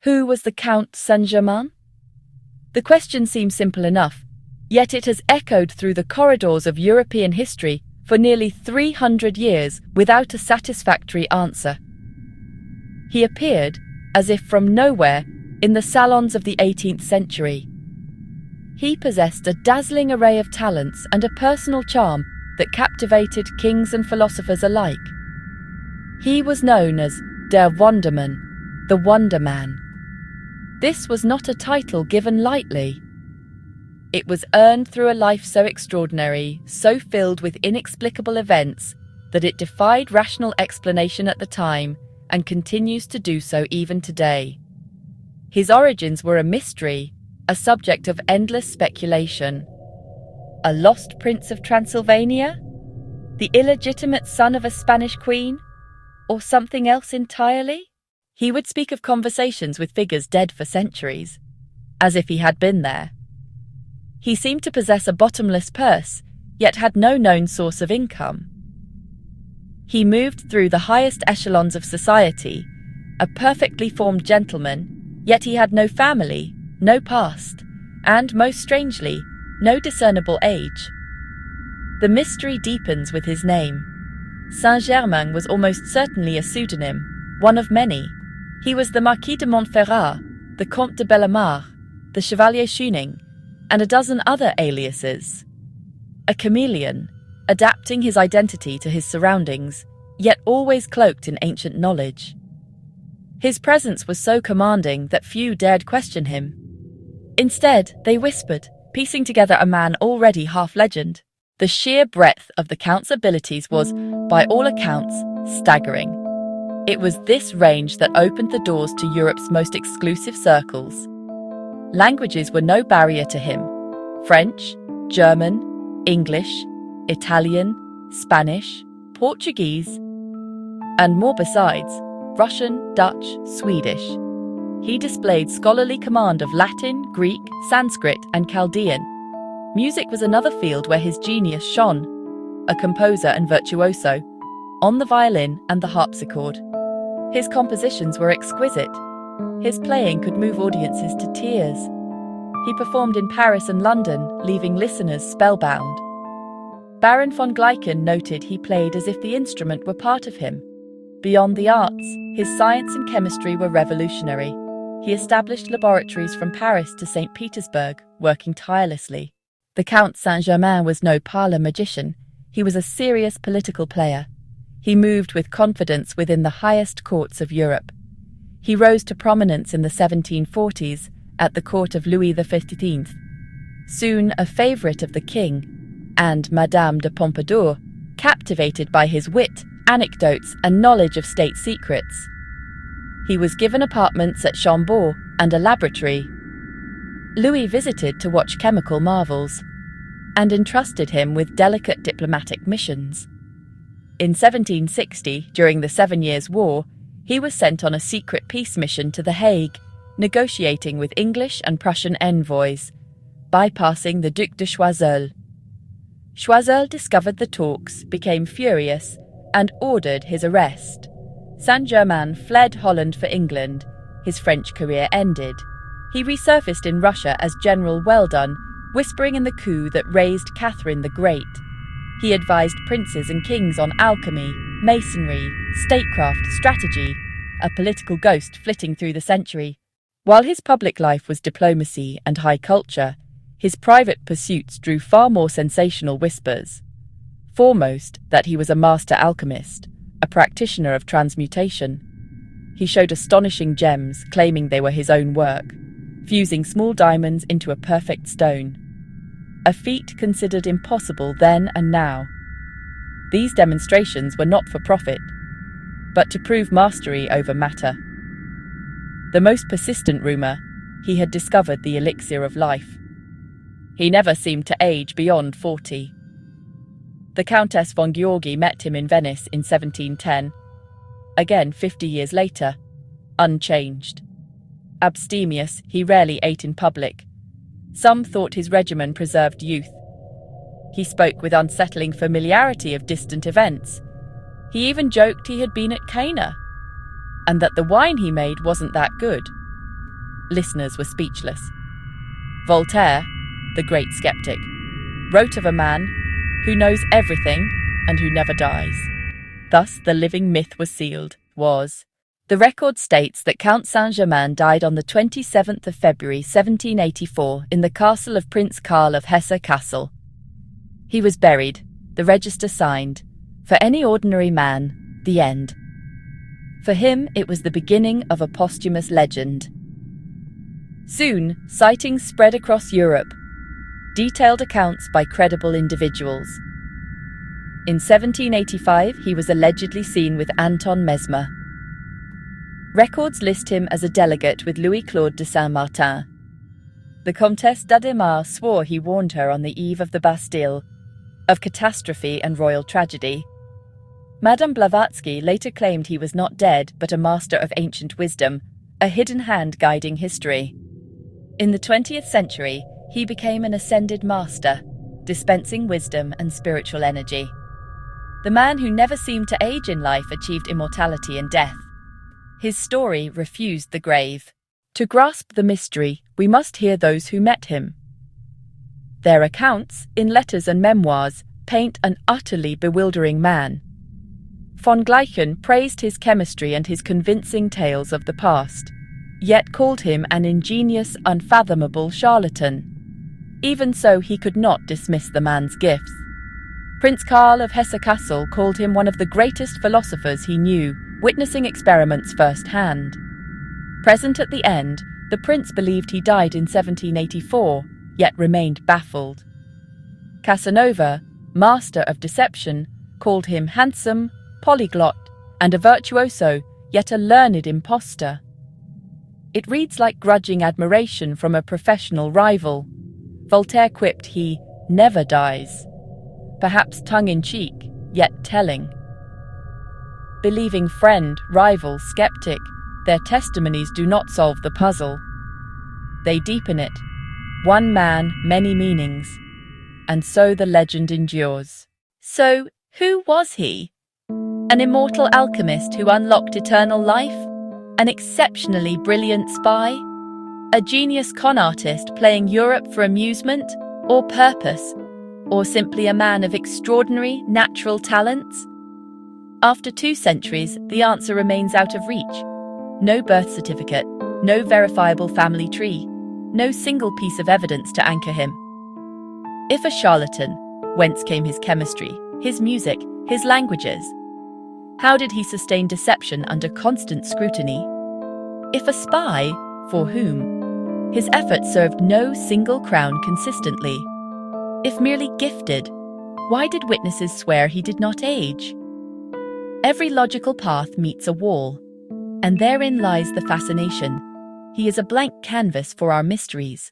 Who was the Count Saint-Germain? The question seems simple enough, yet it has echoed through the corridors of European history for nearly 300 years without a satisfactory answer. He appeared, as if from nowhere, in the salons of the 18th century. He possessed a dazzling array of talents and a personal charm that captivated kings and philosophers alike. He was known as Der Wondermann, the Wonder Man. This was not a title given lightly. It was earned through a life so extraordinary, so filled with inexplicable events, that it defied rational explanation at the time and continues to do so even today. His origins were a mystery, a subject of endless speculation. A lost prince of Transylvania? The illegitimate son of a Spanish queen? Or something else entirely? He would speak of conversations with figures dead for centuries, as if he had been there. He seemed to possess a bottomless purse, yet had no known source of income. He moved through the highest echelons of society, a perfectly formed gentleman, yet he had no family, no past, and, most strangely, no discernible age. The mystery deepens with his name. Saint-Germain was almost certainly a pseudonym, one of many. He was the Marquis de Montferrat, the Comte de Bellemare, the Chevalier Schooning, and a dozen other aliases. A chameleon, adapting his identity to his surroundings, yet always cloaked in ancient knowledge. His presence was so commanding that few dared question him. Instead, they whispered, piecing together a man already half legend. The sheer breadth of the Count's abilities was, by all accounts, staggering. It was this range that opened the doors to Europe's most exclusive circles. Languages were no barrier to him. French, German, English, Italian, Spanish, Portuguese, and more besides, Russian, Dutch, Swedish. He displayed scholarly command of Latin, Greek, Sanskrit, and Chaldean. Music was another field where his genius shone, a composer and virtuoso, on the violin and the harpsichord. His compositions were exquisite. His playing could move audiences to tears. He performed in Paris and London, leaving listeners spellbound. Baron von Gleichen noted he played as if the instrument were part of him. Beyond the arts, his science and chemistry were revolutionary. He established laboratories from Paris to St. Petersburg, working tirelessly. The Count Saint-Germain was no parlour magician. He was a serious political player. He moved with confidence within the highest courts of Europe. He rose to prominence in the 1740s at the court of Louis XV, soon a favourite of the king, and Madame de Pompadour, captivated by his wit, anecdotes, and knowledge of state secrets. He was given apartments at Chambord and a laboratory. Louis visited to watch chemical marvels, and entrusted him with delicate diplomatic missions. In 1760, during the 7 Years' War, he was sent on a secret peace mission to The Hague, negotiating with English and Prussian envoys, bypassing the Duc de Choiseul. Choiseul discovered the talks, became furious, and ordered his arrest. Saint-Germain fled Holland for England. His French career ended. He resurfaced in Russia as General Weldon, whispering in the coup that raised Catherine the Great. He advised princes and kings on alchemy, masonry, statecraft, strategy, a political ghost flitting through the century. While his public life was diplomacy and high culture, his private pursuits drew far more sensational whispers. Foremost, that he was a master alchemist, a practitioner of transmutation. He showed astonishing gems, claiming they were his own work, fusing small diamonds into a perfect stone. A feat considered impossible then and now. These demonstrations were not for profit, but to prove mastery over matter. The most persistent rumour, he had discovered the elixir of life. He never seemed to age beyond 40. The Countess von Georgi met him in Venice in 1710, again 50 years later, unchanged. Abstemious, he rarely ate in public. Some thought his regimen preserved youth. He spoke with unsettling familiarity of distant events. He even joked he had been at Cana, and that the wine he made wasn't that good. Listeners were speechless. Voltaire, the great skeptic, wrote of a man who knows everything and who never dies. Thus, the living myth was sealed. The record states that Count Saint-Germain died on the 27th of February 1784 in the castle of Prince Karl of Hesse-Kassel. He was buried, the register signed. For any ordinary man, the end. For him, it was the beginning of a posthumous legend. Soon, sightings spread across Europe, detailed accounts by credible individuals. In 1785, he was allegedly seen with Anton Mesmer. Records list him as a delegate with Louis-Claude de Saint-Martin. The Comtesse d'Adhémar swore he warned her on the eve of the Bastille of catastrophe and royal tragedy. Madame Blavatsky later claimed he was not dead but a master of ancient wisdom, a hidden hand guiding history. In the 20th century, he became an ascended master, dispensing wisdom and spiritual energy. The man who never seemed to age in life achieved immortality in death. His story refused the grave. To grasp the mystery, we must hear those who met him. Their accounts, in letters and memoirs, paint an utterly bewildering man. Von Gleichen praised his chemistry and his convincing tales of the past, yet called him an ingenious, unfathomable charlatan. Even so, he could not dismiss the man's gifts. Prince Karl of Hesse-Kassel called him one of the greatest philosophers he knew, witnessing experiments firsthand. Present at the end, the prince believed he died in 1784, yet remained baffled. Casanova, master of deception, called him handsome, polyglot, and a virtuoso, yet a learned impostor. It reads like grudging admiration from a professional rival. Voltaire quipped he never dies, perhaps tongue-in-cheek, yet telling. Believing friend, rival, skeptic, their testimonies do not solve the puzzle. They deepen it. One man, many meanings. And so the legend endures. So, who was he? An immortal alchemist who unlocked eternal life? An exceptionally brilliant spy? A genius con artist playing Europe for amusement or purpose? Or simply a man of extraordinary natural talents? After 2 centuries, the answer remains out of reach. No birth certificate, no verifiable family tree, no single piece of evidence to anchor him. If a charlatan, whence came his chemistry, his music, his languages? How did he sustain deception under constant scrutiny? If a spy, for whom? His efforts served no single crown consistently. If merely gifted, why did witnesses swear he did not age? Every logical path meets a wall, and therein lies the fascination. He is a blank canvas for our mysteries,